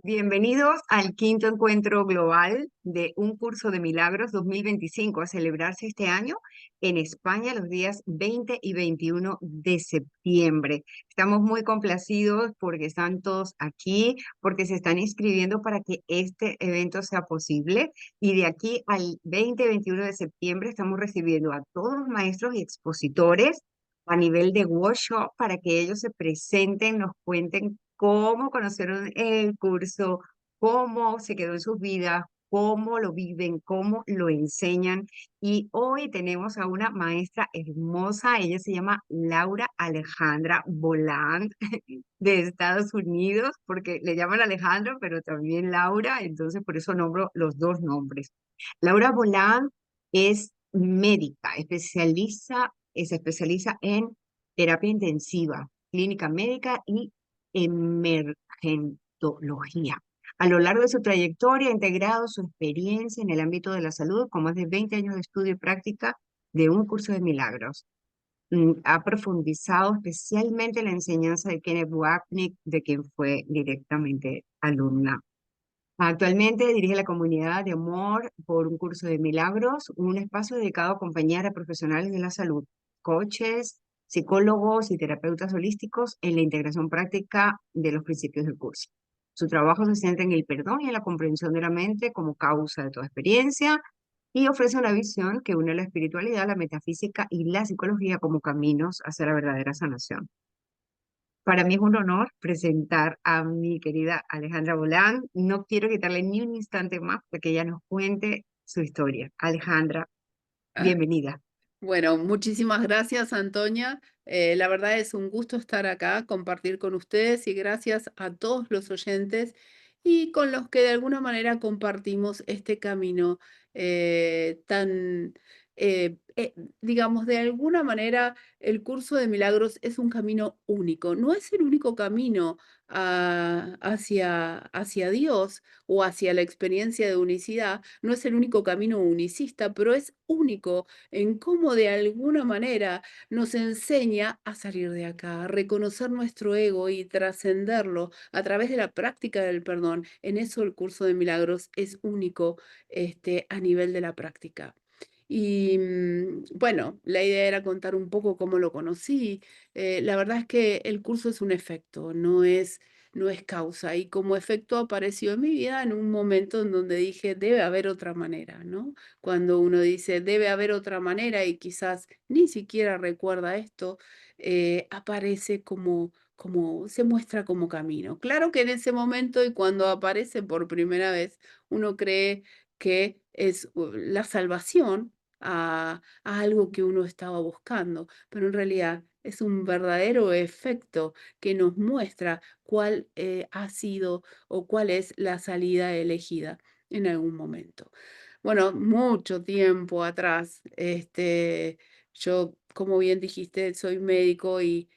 Bienvenidos al quinto encuentro global de Un Curso de Milagros 2025, a celebrarse este año en España los días 20 y 21 de septiembre. Estamos muy complacidos porque están todos aquí, porque se están inscribiendo para que este evento sea posible. Y de aquí al 20 y 21 de septiembre estamos recibiendo a todos los maestros y expositores a nivel de workshop para que ellos se presenten, nos cuenten cómo conocieron el curso, cómo se quedó en sus vidas, cómo lo viven, cómo lo enseñan. Y hoy tenemos a una maestra hermosa, ella se llama Laura Alejandra Boland de Estados Unidos, porque le llaman Alejandra, pero también Laura, entonces por eso nombro los dos nombres. Laura Boland es médica, se especializa en terapia intensiva, clínica médica y emergentología. A lo largo de su trayectoria ha integrado su experiencia en el ámbito de la salud con más de 20 años de estudio y práctica de un curso de milagros. Ha profundizado especialmente en la enseñanza de Kenneth Wapnick, de quien fue directamente alumna. Actualmente dirige la comunidad de Amor por un curso de milagros, un espacio dedicado a acompañar a profesionales de la salud, coaches, psicólogos y terapeutas holísticos en la integración práctica de los principios del curso. Su trabajo se centra en el perdón y en la comprensión de la mente como causa de toda experiencia y ofrece una visión que une la espiritualidad, la metafísica y la psicología como caminos hacia la verdadera sanación. Para mí es un honor presentar a mi querida Alejandra Bolán. No quiero quitarle ni un instante más para que ella nos cuente su historia. Alejandra, Ah, bienvenida. Bueno, muchísimas gracias, Antonia. La verdad es un gusto estar acá, compartir con ustedes y gracias a todos los oyentes y con los que de alguna manera compartimos este camino tan, digamos, de alguna manera el curso de milagros es un camino único. No es el único camino hacia Dios o hacia la experiencia de unicidad, no es el único camino unicista, pero es único en cómo de alguna manera nos enseña a salir de acá, a reconocer nuestro ego y trascenderlo a través de la práctica del perdón. En eso el curso de milagros es único, a nivel de la práctica. Y bueno, la idea era contar un poco cómo lo conocí. La verdad es que el curso es un efecto, no es causa. Y como efecto apareció en mi vida en un momento en donde dije, debe haber otra manera, ¿no? Cuando uno dice, debe haber otra manera y quizás ni siquiera recuerda esto, aparece como se muestra como camino. Claro que en ese momento y cuando aparece por primera vez, uno cree que es la salvación a algo que uno estaba buscando, pero en realidad es un verdadero efecto que nos muestra cuál ha sido o cuál es la salida elegida en algún momento. Bueno, mucho tiempo atrás, yo, como bien dijiste, soy médico y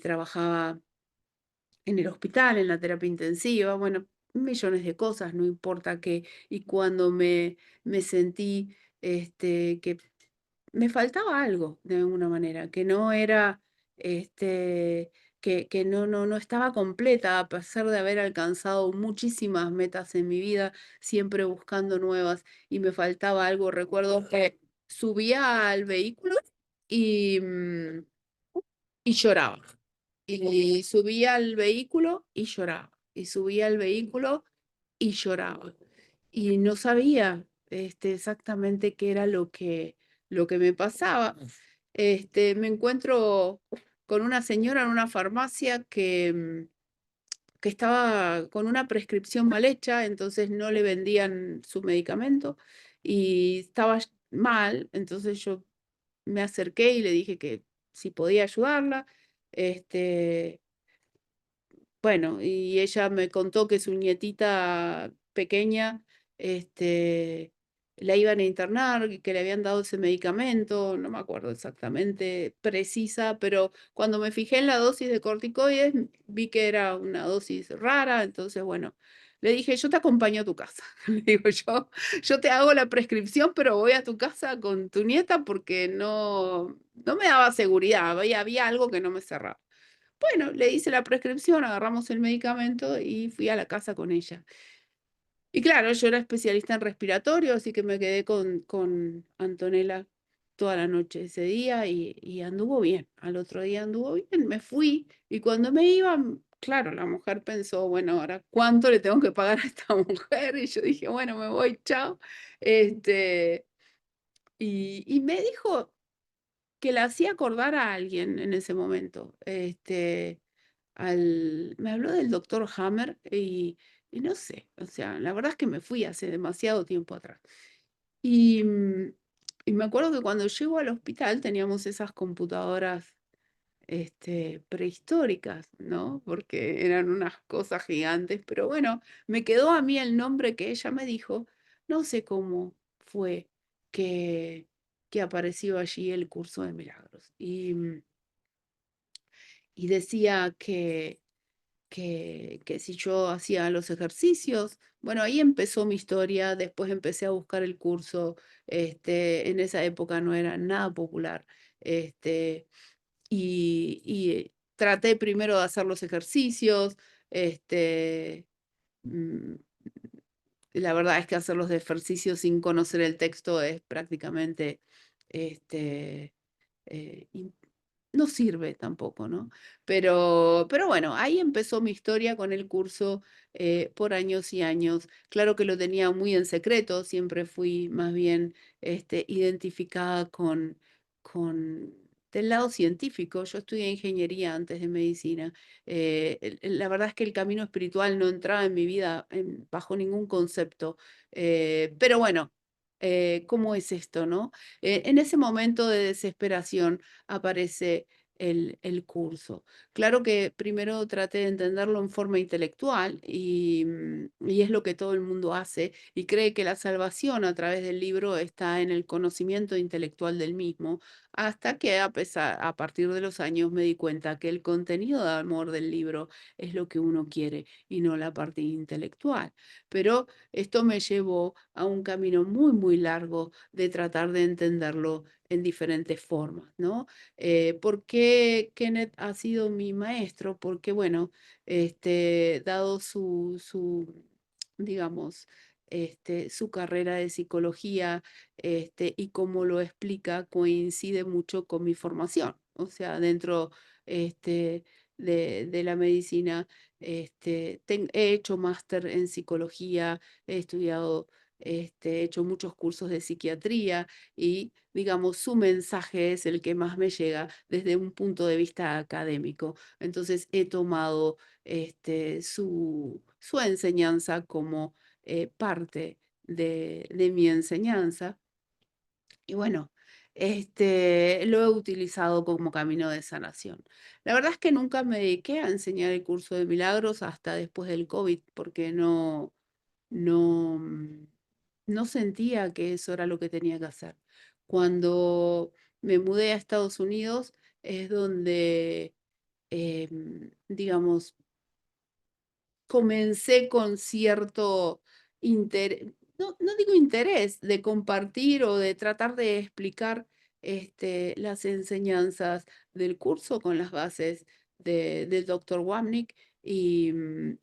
trabajaba en el hospital, en la terapia intensiva, bueno, millones de cosas, no importa qué. Y cuando me sentí que me faltaba algo de alguna manera, que no era, que no estaba completa, a pesar de haber alcanzado muchísimas metas en mi vida, siempre buscando nuevas, y me faltaba algo. Recuerdo que subía al vehículo y, y lloraba. Y subía al vehículo y lloraba. Y subía al vehículo y lloraba. Y no sabía, exactamente qué era lo que me pasaba. Me encuentro con una señora en una farmacia que estaba con una prescripción mal hecha, entonces no le vendían su medicamento y estaba mal, entonces yo me acerqué y le dije que si podía ayudarla. Este, bueno, y ella me contó que su nietita pequeña, este, la iban a internar y que le habían dado ese medicamento, no me acuerdo exactamente precisa, pero cuando me fijé en la dosis de corticoides, vi que era una dosis rara, entonces, bueno, le dije, yo te acompaño a tu casa. Le digo, yo te hago la prescripción, pero voy a tu casa con tu nieta porque no me daba seguridad, había algo que no me cerraba. Bueno, le hice la prescripción, agarramos el medicamento y fui a la casa con ella. Y claro, yo era especialista en respiratorio, así que me quedé con Antonella toda la noche ese día y anduvo bien. Al otro día anduvo bien, me fui y cuando me iba, claro, la mujer pensó, bueno, ahora, ¿cuánto le tengo que pagar a esta mujer? Y yo dije, bueno, me voy, chao. Este, y me dijo que la hacía acordar a alguien en ese momento. Me habló del doctor Hammer y no sé, o sea, la verdad es que me fui hace demasiado tiempo atrás. Y, y me acuerdo que cuando llego al hospital teníamos esas computadoras prehistóricas, ¿no? Porque eran unas cosas gigantes, pero bueno, me quedó a mí el nombre que ella me dijo, no sé cómo fue que, que apareció allí el curso de milagros. Y decía que si yo hacía los ejercicios, bueno, ahí empezó mi historia, después empecé a buscar el curso, en esa época no era nada popular, este, y traté primero de hacer los ejercicios, este, mm, la verdad es que hacer los ejercicios sin conocer el texto es prácticamente, este, im no sirve tampoco, ¿no? Pero bueno, ahí empezó mi historia con el curso, por años y años. Claro que lo tenía muy en secreto, siempre fui más bien, identificada con del lado científico. Yo estudié ingeniería antes de medicina. La verdad es que el camino espiritual no entraba en mi vida bajo ningún concepto. Pero bueno, ¿cómo es esto, no? En ese momento de desesperación, aparece el curso. Claro que primero traté de entenderlo en forma intelectual y es lo que todo el mundo hace y cree que la salvación a través del libro está en el conocimiento intelectual del mismo, hasta que a partir de los años me di cuenta que el contenido de amor del libro es lo que uno quiere y no la parte intelectual. Pero esto me llevó a un camino muy, muy largo de tratar de entenderlo en diferentes formas, ¿no? ¿Por qué Kenneth ha sido mi maestro? Porque, bueno, dado digamos, su carrera de psicología, y cómo lo explica, coincide mucho con mi formación. O sea, dentro, este, de la medicina, he hecho máster en psicología, he estudiado, he hecho muchos cursos de psiquiatría y, digamos, su mensaje es el que más me llega desde un punto de vista académico. Entonces, he tomado su enseñanza como parte de mi enseñanza y bueno, lo he utilizado como camino de sanación. La verdad es que nunca me dediqué a enseñar el curso de milagros hasta después del COVID, porque no, no sentía que eso era lo que tenía que hacer. Cuando me mudé a Estados Unidos es donde, digamos, comencé con cierto interés, no digo interés, de compartir o de tratar de explicar, las enseñanzas del curso con las bases del doctor Wapnick. Y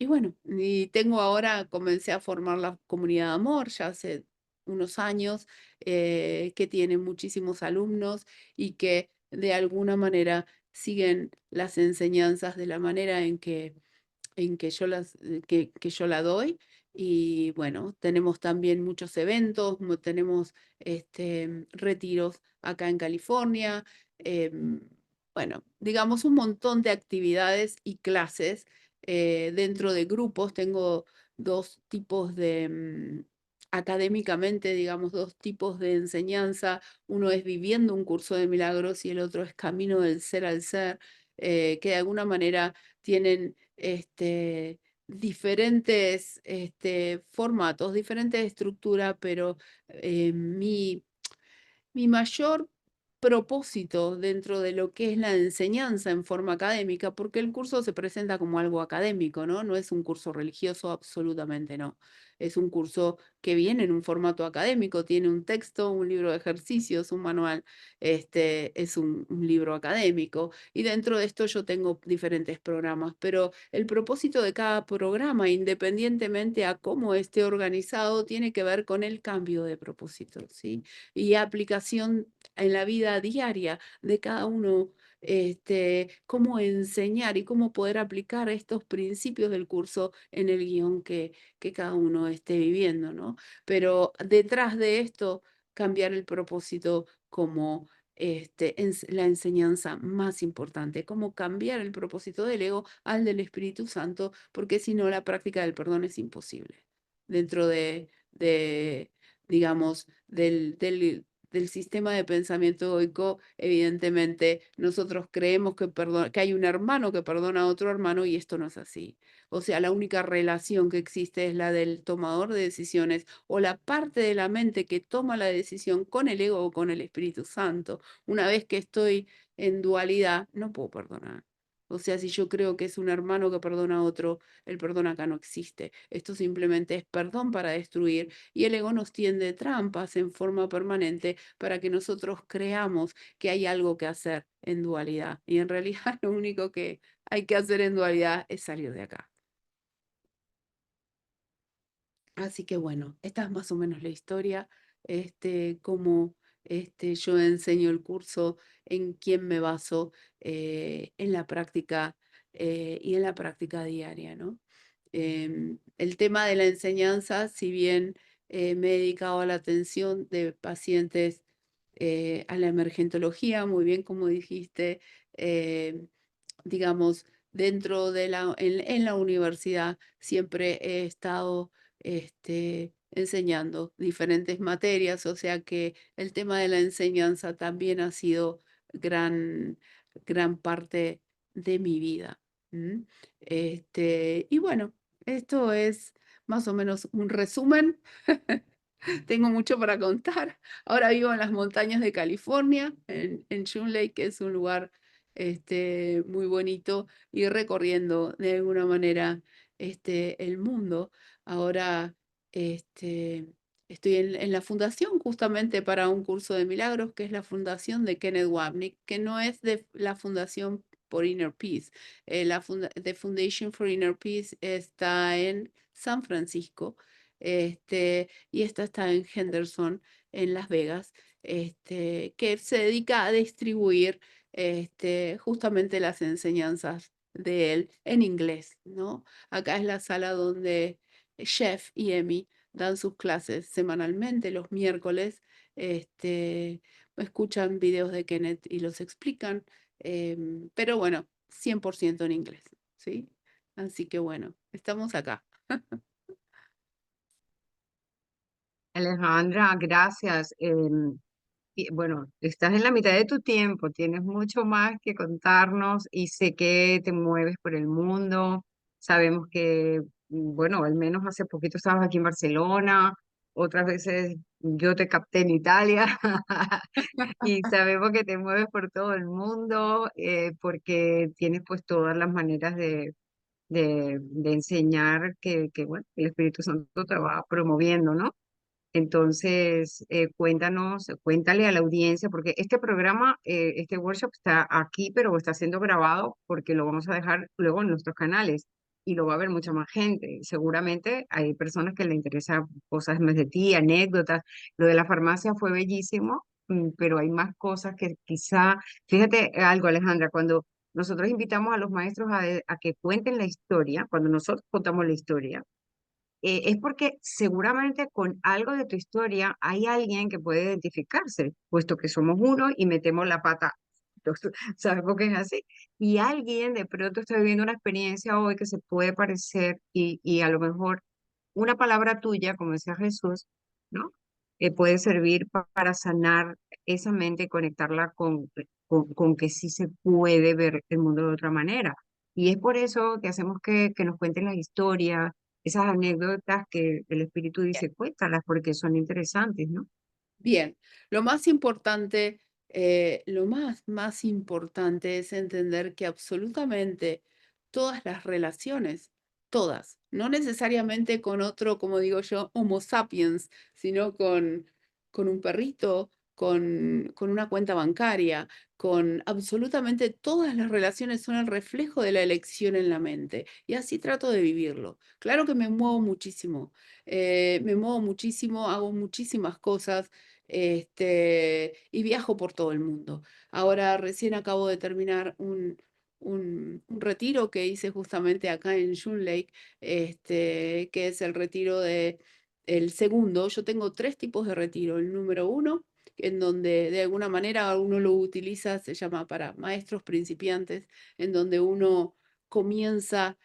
bueno, y tengo ahora, comencé a formar la comunidad de amor ya hace unos años, que tiene muchísimos alumnos y que de alguna manera siguen las enseñanzas de la manera en que que yo la doy. Y bueno, tenemos también muchos eventos, tenemos retiros acá en California, em, bueno, digamos un montón de actividades y clases dentro de grupos. Tengo dos tipos académicamente, digamos, dos tipos de enseñanza. Uno es viviendo un curso de milagros y el otro es camino del ser al ser, que de alguna manera tienen diferentes formatos, diferentes estructuras, pero mi mayor propósito dentro de lo que es la enseñanza en forma académica, porque el curso se presenta como algo académico, ¿no? No es un curso religioso, absolutamente no. Es un curso que viene en un formato académico, tiene un texto, un libro de ejercicios, un manual, es un libro académico. Y dentro de esto yo tengo diferentes programas, pero el propósito de cada programa, independientemente a cómo esté organizado, tiene que ver con el cambio de propósito, ¿sí? Y aplicación en la vida diaria de cada uno, cómo enseñar y cómo poder aplicar estos principios del curso en el guión que cada uno esté viviendo, ¿no? Pero detrás de esto, cambiar el propósito como la enseñanza más importante, cómo cambiar el propósito del ego al del Espíritu Santo, porque si no, la práctica del perdón es imposible. Dentro de digamos, del sistema de pensamiento egoico, evidentemente nosotros creemos que hay un hermano que perdona a otro hermano y esto no es así. O sea, la única relación que existe es la del tomador de decisiones o la parte de la mente que toma la decisión con el ego o con el Espíritu Santo. Una vez que estoy en dualidad, no puedo perdonar. O sea, si yo creo que es un hermano que perdona a otro, el perdón acá no existe. Esto simplemente es perdón para destruir y el ego nos tiende trampas en forma permanente para que nosotros creamos que hay algo que hacer en dualidad. Y en realidad lo único que hay que hacer en dualidad es salir de acá. Así que bueno, esta es más o menos la historia, cómo yo enseño el curso, en quién me baso en la práctica y en la práctica diaria, ¿no? El tema de la enseñanza, si bien me he dedicado a la atención de pacientes a la emergentología, muy bien como dijiste, eh, digamos, dentro de en la universidad siempre he estado enseñando diferentes materias, o sea que el tema de la enseñanza también ha sido gran, gran parte de mi vida. ¿M? Y bueno, esto es más o menos un resumen. Tengo mucho para contar. Ahora vivo en las montañas de California, en Shoon Lake, que es un lugar muy bonito, y recorriendo de alguna manera el mundo. Ahora este, estoy en la fundación justamente para un curso de milagros, que es la fundación de Kenneth Wapnick, que no es de la fundación por Inner Peace. The Foundation for Inner Peace está en San Francisco. Y esta está en Henderson, en Las Vegas, que se dedica a distribuir justamente las enseñanzas de él en inglés, ¿no? Acá es la sala donde Jeff y Emmy dan sus clases semanalmente, los miércoles, escuchan videos de Kenneth y los explican, pero bueno, 100% en inglés, ¿sí? Así que bueno, estamos acá. Alejandra, gracias. Y bueno, estás en la mitad de tu tiempo, tienes mucho más que contarnos y sé que te mueves por el mundo. Sabemos que, bueno, al menos hace poquito estabas aquí en Barcelona, otras veces yo te capté en Italia y sabemos que te mueves por todo el mundo porque tienes pues todas las maneras de enseñar que, bueno, el Espíritu Santo te va promoviendo, ¿no? Entonces, cuéntanos, cuéntale a la audiencia, porque este programa, este workshop está aquí, pero está siendo grabado porque lo vamos a dejar luego en nuestros canales y lo va a ver mucha más gente. Seguramente hay personas que le interesan cosas más de ti, anécdotas. Lo de la farmacia fue bellísimo, pero hay más cosas que quizá, fíjate algo, Alejandra, cuando nosotros invitamos a los maestros a que cuenten la historia, cuando nosotros contamos la historia, es porque seguramente con algo de tu historia hay alguien que puede identificarse, puesto que somos uno y metemos la pata. Entonces, sabemos que es así. Y alguien de pronto está viviendo una experiencia hoy que se puede parecer y a lo mejor una palabra tuya, como decía Jesús, ¿no? Puede servir para sanar esa mente y conectarla con que sí se puede ver el mundo de otra manera. Y es por eso que hacemos que nos cuenten las historias, esas anécdotas que el espíritu dice, cuéntalas porque son interesantes, ¿no? Bien, lo más importante, más importante es entender que absolutamente todas las relaciones todas, no necesariamente con otro, como digo yo, Homo sapiens, sino con un perrito, con una cuenta bancaria, con absolutamente todas las relaciones son el reflejo de la elección en la mente. Y así trato de vivirlo. Claro que me muevo muchísimo, hago muchísimas cosas, y viajo por todo el mundo. Ahora recién acabo de terminar un retiro que hice justamente acá en June Lake, que es el retiro el segundo. Yo tengo tres tipos de retiro. El número uno, en donde de alguna manera uno lo utiliza, se llama para maestros principiantes, en donde uno comienza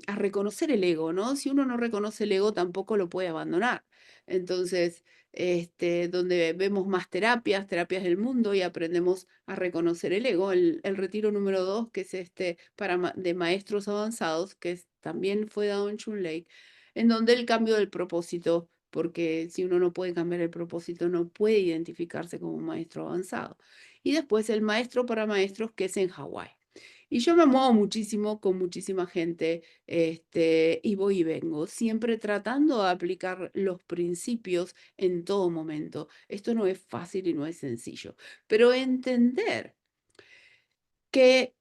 a reconocer el ego, ¿no? Si uno no reconoce el ego, tampoco lo puede abandonar. Entonces, donde vemos más terapias del mundo y aprendemos a reconocer el ego. El retiro número 2, que es de maestros avanzados, también fue dado en Chun Lake, en donde el cambio del propósito, porque si uno no puede cambiar el propósito, no puede identificarse como un maestro avanzado. Y después el maestro para maestros, que es en Hawái. Y yo me muevo muchísimo con muchísima gente, y voy y vengo, siempre tratando de aplicar los principios en todo momento. Esto no es fácil y no es sencillo, pero entender que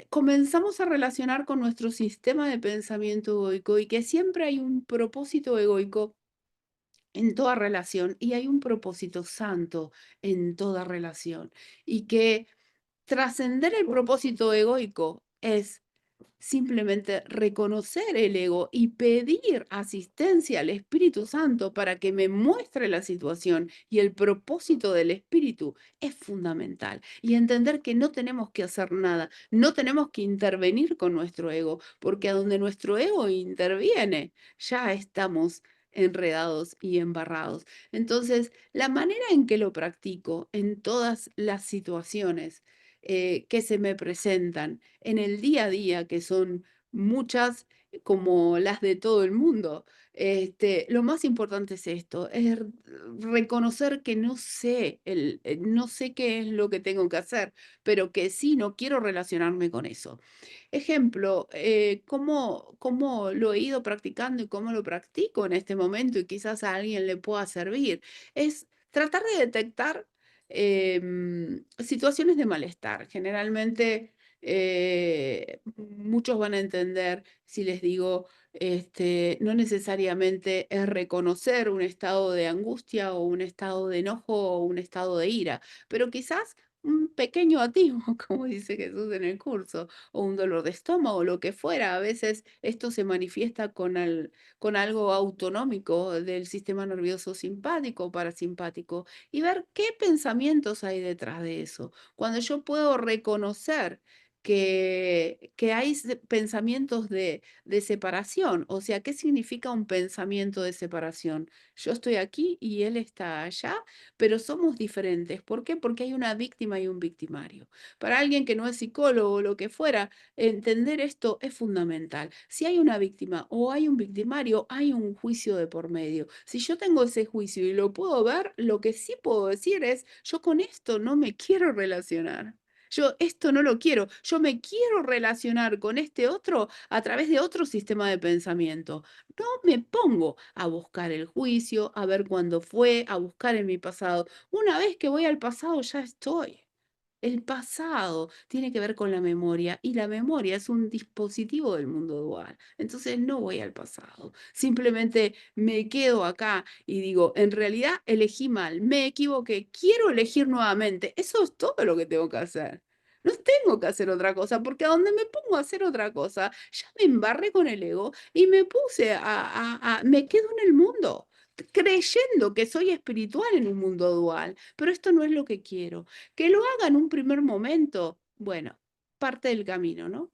comenzamos a relacionar con nuestro sistema de pensamiento egoico y que siempre hay un propósito egoico en toda relación y hay un propósito santo en toda relación y que trascender el propósito egoico es simplemente reconocer el ego y pedir asistencia al Espíritu Santo para que me muestre la situación y el propósito del Espíritu es fundamental. Y entender que no tenemos que hacer nada, no tenemos que intervenir con nuestro ego, porque a donde nuestro ego interviene, ya estamos enredados y embarrados. Entonces, la manera en que lo practico en todas las situaciones que se me presentan en el día a día, que son muchas como las de todo el mundo. Lo más importante es esto, es reconocer que no sé qué es lo que tengo que hacer, pero que sí, no quiero relacionarme con eso. Ejemplo, cómo lo he ido practicando y cómo lo practico en este momento y quizás a alguien le pueda servir, es tratar de detectar situaciones de malestar. Generalmente, muchos van a entender si les digo, no necesariamente es reconocer un estado de angustia o un estado de enojo o un estado de ira, pero quizás un pequeño atisbo, como dice Jesús en el curso, o un dolor de estómago, lo que fuera. A veces esto se manifiesta con algo autonómico del sistema nervioso simpático o parasimpático y ver qué pensamientos hay detrás de eso. Cuando yo puedo reconocer que hay pensamientos de separación, o sea, ¿qué significa un pensamiento de separación? Yo estoy aquí y él está allá, pero somos diferentes. ¿Por qué? Porque hay una víctima y un victimario. Para alguien que no es psicólogo o lo que fuera, entender esto es fundamental. Si hay una víctima o hay un victimario, hay un juicio de por medio. Si yo tengo ese juicio y lo puedo ver, lo que sí puedo decir es, yo con esto no me quiero relacionar. Yo esto no lo quiero, yo me quiero relacionar con este otro a través de otro sistema de pensamiento. No me pongo a buscar el juicio, a ver cuándo fue, a buscar en mi pasado. Una vez que voy al pasado ya estoy. El pasado tiene que ver con la memoria y la memoria es un dispositivo del mundo dual. Entonces no voy al pasado. Simplemente me quedo acá y digo, en realidad elegí mal, me equivoqué, quiero elegir nuevamente. Eso es todo lo que tengo que hacer. No tengo que hacer otra cosa, porque a donde me pongo a hacer otra cosa, ya me embarré con el ego y me puse me quedo en el mundo, creyendo que soy espiritual en un mundo dual, pero esto no es lo que quiero. Que lo haga en un primer momento, bueno, parte del camino, ¿no?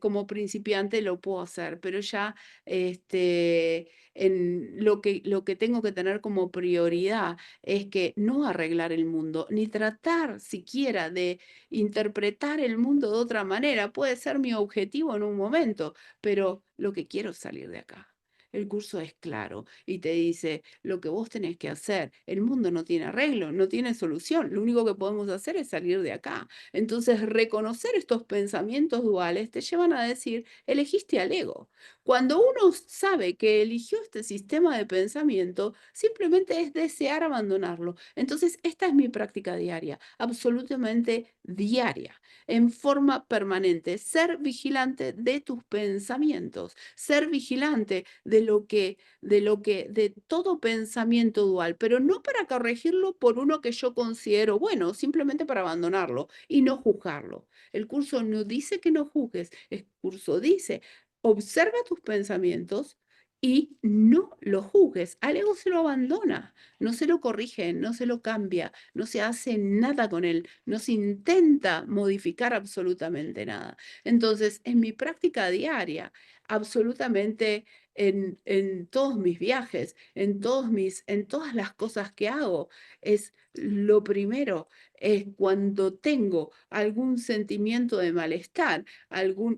Como principiante lo puedo hacer, pero ya en lo que tengo que tener como prioridad es que no arreglar el mundo, ni tratar siquiera de interpretar el mundo de otra manera. Puede ser mi objetivo en un momento, pero lo que quiero es salir de acá. El curso es claro y te dice lo que vos tenés que hacer. El mundo no tiene arreglo, no tiene solución. Lo único que podemos hacer es salir de acá. Entonces, reconocer estos pensamientos duales te llevan a decir, elegiste al ego. Cuando uno sabe que eligió este sistema de pensamiento, simplemente es desear abandonarlo. Entonces, esta es mi práctica diaria, absolutamente diaria, en forma permanente. Ser vigilante de tus pensamientos, ser vigilante de todo pensamiento dual, pero no para corregirlo por uno que yo considero bueno, simplemente para abandonarlo y no juzgarlo. El curso no dice que no juzgues, el curso dice observa tus pensamientos y no lo juzgues. Al ego se lo abandona, no se lo corrige, no se lo cambia, no se hace nada con él, no se intenta modificar absolutamente nada. Entonces, en mi práctica diaria, absolutamente en todos mis viajes, en todas las cosas que hago, es lo primero, es cuando tengo algún sentimiento de malestar,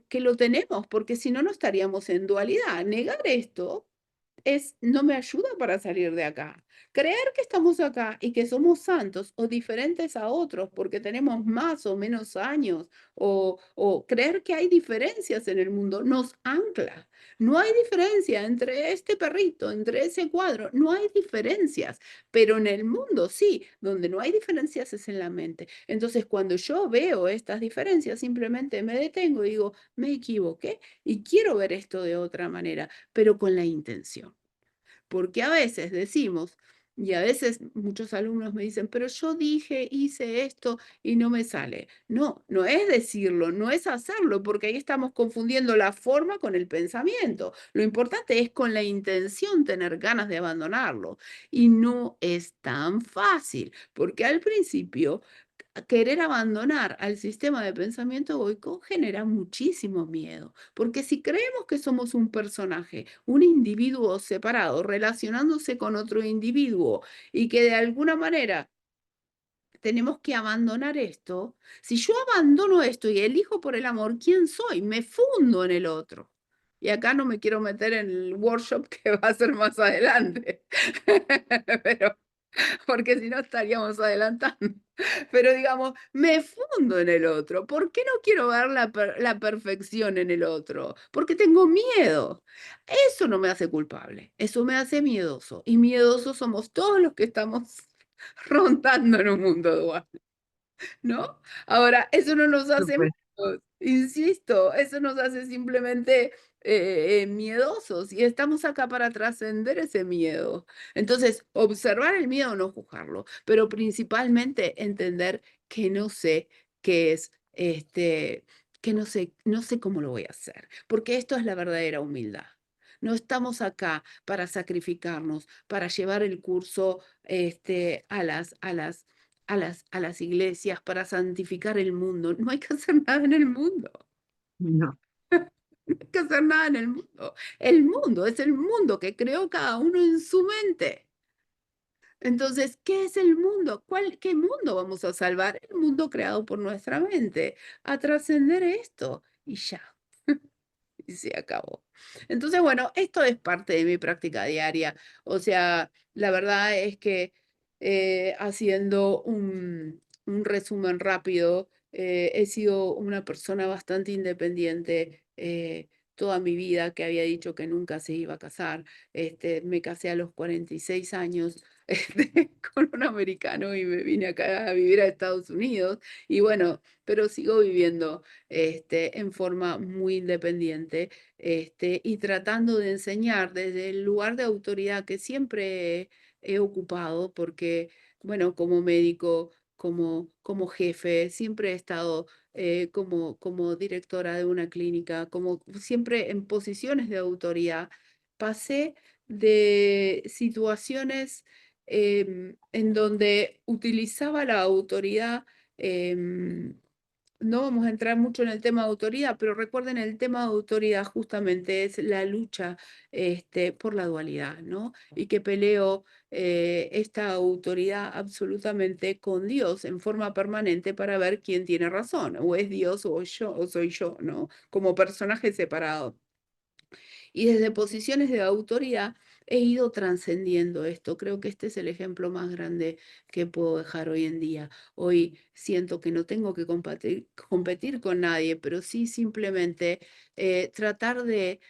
que lo tenemos, porque si no, no estaríamos en dualidad. Negar esto no me ayuda para salir de acá. Creer que estamos acá y que somos santos o diferentes a otros porque tenemos más o menos años o creer que hay diferencias en el mundo nos ancla. No hay diferencia entre este perrito, entre ese cuadro, no hay diferencias, pero en el mundo sí, donde no hay diferencias es en la mente. Entonces, cuando yo veo estas diferencias, simplemente me detengo y digo, me equivoqué y quiero ver esto de otra manera, pero con la intención. Porque a veces decimos, y a veces muchos alumnos me dicen, pero yo dije, hice esto y no me sale. No, no es decirlo, no es hacerlo, porque ahí estamos confundiendo la forma con el pensamiento. Lo importante es con la intención tener ganas de abandonarlo. Y no es tan fácil, porque al principio querer abandonar al sistema de pensamiento egoico genera muchísimo miedo, porque si creemos que somos un personaje, un individuo separado, relacionándose con otro individuo y que de alguna manera tenemos que abandonar esto, si yo abandono esto y elijo por el amor, ¿quién soy? Me fundo en el otro. Y acá no me quiero meter en el workshop que va a ser más adelante, pero porque si no estaríamos adelantando. Pero digamos, me fundo en el otro. ¿Por qué no quiero ver la perfección en el otro? Porque tengo miedo. Eso no me hace culpable, eso me hace miedoso. Y miedosos somos todos los que estamos rondando en un mundo dual. ¿No? Ahora, eso no nos hace Súper. malos, insisto, eso nos hace simplemente, miedosos, y estamos acá para trascender ese miedo. Entonces, observar el miedo, no juzgarlo, pero principalmente entender que no sé qué es, que no sé cómo lo voy a hacer, porque esto es la verdadera humildad. No estamos acá para sacrificarnos, para llevar el curso, a las iglesias para santificar el mundo. No hay que hacer nada en el mundo. No, No hay que hacer nada en el mundo. El mundo es el mundo que creó cada uno en su mente. Entonces, ¿qué es el mundo? ¿Qué mundo vamos a salvar? El mundo creado por nuestra mente. A trascender esto y ya. Y se acabó. Entonces, bueno, esto es parte de mi práctica diaria. O sea, la verdad es que haciendo un resumen rápido, he sido una persona bastante independiente toda mi vida, que había dicho que nunca se iba a casar. Me casé a los 46 años con un americano y me vine acá a vivir a Estados Unidos. Y bueno, pero sigo viviendo en forma muy independiente, y tratando de enseñar desde el lugar de autoridad que siempre he ocupado, porque, bueno, como médico, como jefe, siempre he estado como directora de una clínica, como siempre en posiciones de autoridad. Pasé de situaciones en donde utilizaba la autoridad. em, no vamos a entrar mucho en el tema de autoridad, pero recuerden, el tema de autoridad justamente es la lucha por la dualidad, ¿no? Y que peleo esta autoridad absolutamente con Dios en forma permanente para ver quién tiene razón, o es Dios o soy yo, ¿no? Como personaje separado. Y desde posiciones de autoridad he ido trascendiendo esto. Creo que este es el ejemplo más grande que puedo dejar hoy en día. Hoy siento que no tengo que competir con nadie, pero sí simplemente tratar de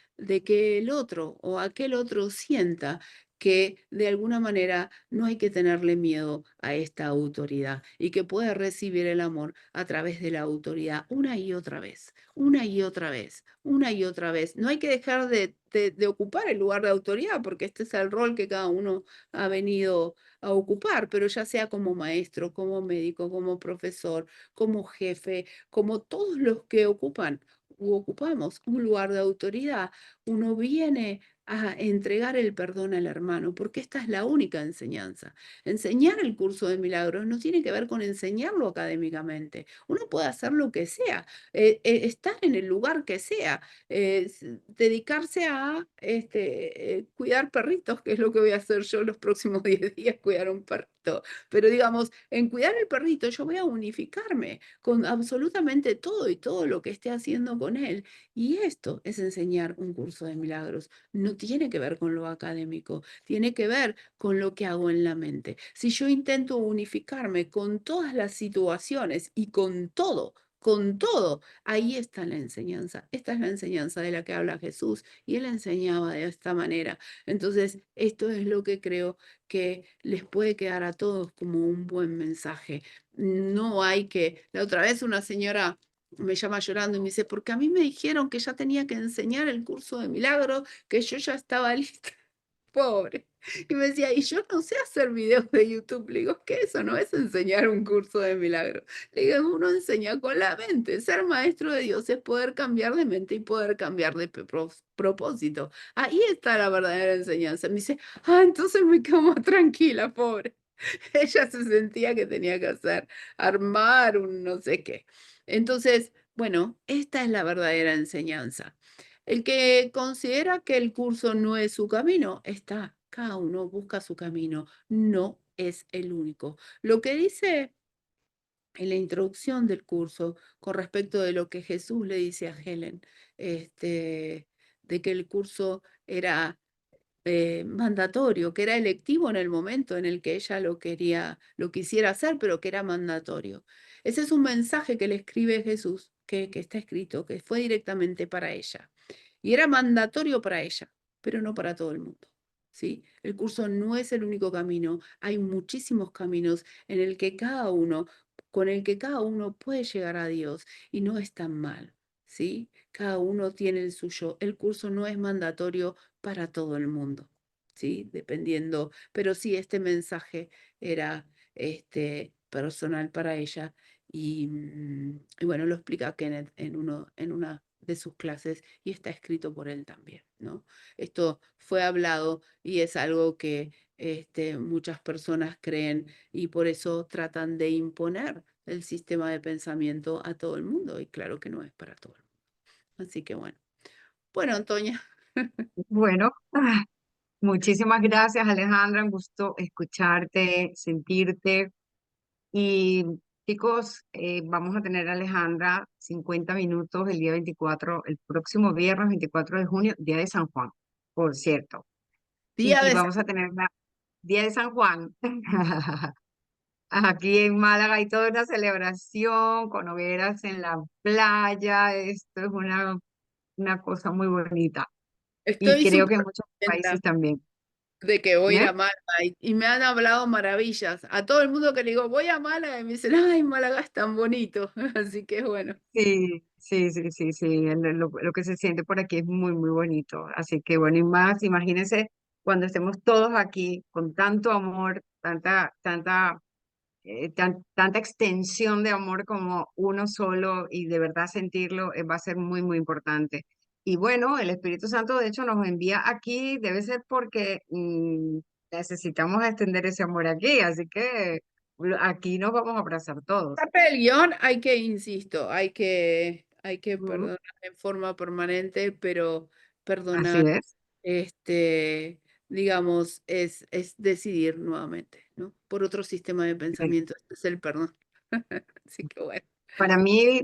que el otro o aquel otro sienta que de alguna manera no hay que tenerle miedo a esta autoridad y que puede recibir el amor a través de la autoridad una y otra vez, una y otra vez, una y otra vez. No hay que dejar de ocupar el lugar de autoridad, porque este es el rol que cada uno ha venido a ocupar, pero ya sea como maestro, como médico, como profesor, como jefe, como todos los que ocupan u ocupamos un lugar de autoridad, uno viene a entregar el perdón al hermano, porque esta es la única enseñanza. Enseñar el curso de milagros no tiene que ver con enseñarlo académicamente. Uno puede hacer lo que sea, estar en el lugar que sea, dedicarse a cuidar perritos, que es lo que voy a hacer yo los próximos 10 días, cuidar un perrito. Pero digamos, en cuidar el perrito yo voy a unificarme con absolutamente todo y todo lo que esté haciendo con él. Y esto es enseñar un curso de milagros. No tiene que ver con lo académico, tiene que ver con lo que hago en la mente. Si yo intento unificarme con todas las situaciones y con todo, ahí está la enseñanza. Esta es la enseñanza de la que habla Jesús y él enseñaba de esta manera. Entonces, esto es lo que creo que les puede quedar a todos como un buen mensaje. No hay que, la otra vez una señora me llama llorando y me dice, porque a mí me dijeron que ya tenía que enseñar el curso de milagros, que yo ya estaba lista. Pobre. Y me decía, y yo no sé hacer videos de YouTube. Le digo, es que eso no es enseñar un curso de milagros. Le digo, uno enseña con la mente. Ser maestro de Dios es poder cambiar de mente y poder cambiar de propósito. Ahí está la verdadera enseñanza. Me dice, entonces me quedo más tranquila, pobre. Ella se sentía que tenía que hacer, armar un no sé qué. Entonces, bueno, esta es la verdadera enseñanza. El que considera que el curso no es su camino, está, cada uno busca su camino, no es el único. Lo que dice en la introducción del curso con respecto de lo que Jesús le dice a Helen, de que el curso era mandatorio, que era electivo en el momento en el que ella lo quisiera hacer, pero que era mandatorio. Ese es un mensaje que le escribe Jesús, que está escrito, que fue directamente para ella. Y era mandatorio para ella, pero no para todo el mundo. ¿Sí? El curso no es el único camino, hay muchísimos caminos en el que cada uno, con el que cada uno puede llegar a Dios y no es tan mal. ¿Sí? Cada uno tiene el suyo. El curso no es mandatorio para todo el mundo, ¿sí? Dependiendo, pero sí este mensaje era personal para ella y bueno, lo explica Kenneth en una de sus clases y está escrito por él también, ¿no? Esto fue hablado y es algo que muchas personas creen y por eso tratan de imponer el sistema de pensamiento a todo el mundo y claro que no es para todo el mundo. Así que bueno. Bueno, Antonia. Bueno, muchísimas gracias, Alejandra. Un gusto escucharte, sentirte. Y chicos, vamos a tener a Alejandra 50 minutos el día 24, el próximo viernes 24 de junio, día de San Juan, por cierto. Día Y de vamos a tener la día de San Juan. Aquí en Málaga hay toda una celebración con hogueras en la playa. Esto es una cosa muy bonita. Y Estoy creo súper que en muchos países contenta también. de que voy a ir ¿Eh? a Málaga y me han hablado maravillas. A todo el mundo que le digo, voy a Málaga y me dicen, ay, Málaga es tan bonito. Así que bueno. Sí, sí, sí, sí, sí. Lo que se siente por aquí es muy, muy bonito. Así que bueno, y más, imagínense cuando estemos todos aquí con tanto amor, tanta extensión de amor como uno solo y de verdad sentirlo, va a ser muy, muy importante. Y bueno, el Espíritu Santo de hecho nos envía aquí, debe ser porque necesitamos extender ese amor aquí, así que aquí nos vamos a abrazar todos. Parte del guión hay que, insisto, hay que Ujú. perdonar en forma permanente, pero Así perdonar, es. digamos, es decidir nuevamente, ¿no? Por otro sistema de Sí. pensamiento, este es el perdón. Así que bueno. Para mí,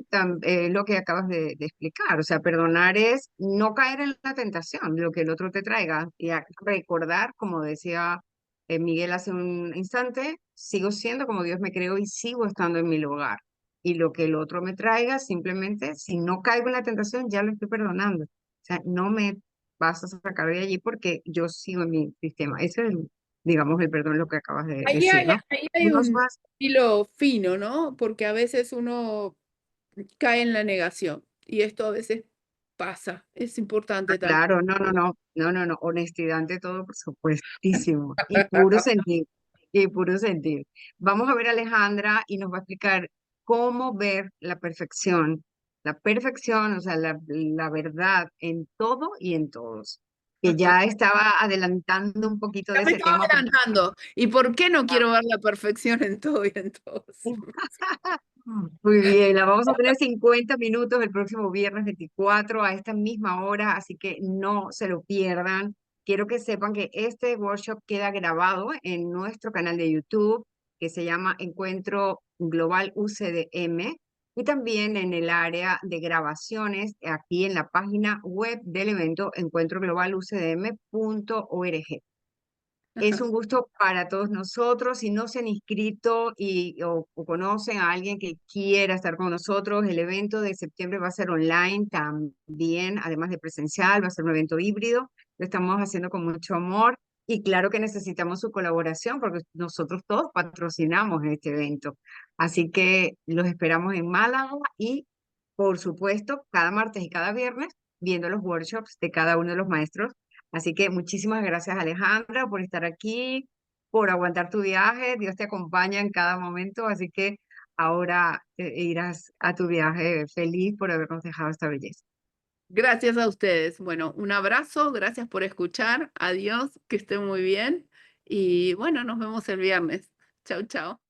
lo que acabas de explicar, o sea, perdonar es no caer en la tentación, lo que el otro te traiga, y recordar, como decía Miguel hace un instante, sigo siendo como Dios me creó y sigo estando en mi lugar. Y lo que el otro me traiga, simplemente, si no caigo en la tentación, ya lo estoy perdonando. O sea, no me vas a sacar de allí porque yo sigo en mi sistema. Ese es, digamos, el perdón, lo que acabas de Ahí decir, hay, ¿no? ahí hay Unos un más, hilo fino, ¿no? Porque a veces uno cae en la negación y esto a veces pasa. Es importante también. claro, no, honestidad ante todo, por supuestísimo, y puro sentir, y puro sentir. Vamos a ver a Alejandra y nos va a explicar cómo ver la perfección, o sea, la verdad en todo y en todos. Que ya estaba adelantando un poquito Ya de me ese estaba tema porque adelantando. ¿Y por qué no quiero ver la perfección en todo y en todos? muy bien, la vamos a tener 50 minutos el próximo viernes 24 a esta misma hora, así que no se lo pierdan. Quiero que sepan que este workshop queda grabado en nuestro canal de YouTube, que se llama Encuentro Global UCDM, y también en el área de grabaciones, aquí en la página web del evento encuentroglobalucdm.org. Es un gusto para todos nosotros. Si no se han inscrito o conocen a alguien que quiera estar con nosotros, el evento de septiembre va a ser online también, además de presencial, va a ser un evento híbrido. Lo estamos haciendo con mucho amor y claro que necesitamos su colaboración porque nosotros todos patrocinamos este evento. Así que los esperamos en Málaga y, por supuesto, cada martes y cada viernes viendo los workshops de cada uno de los maestros. Así que muchísimas gracias, Alejandra, por estar aquí, por aguantar tu viaje. Dios te acompaña en cada momento, así que ahora irás a tu viaje feliz por habernos dejado esta belleza. Gracias a ustedes. Bueno, un abrazo, gracias por escuchar. Adiós, que estén muy bien. Y bueno, nos vemos el viernes. Chau, chau.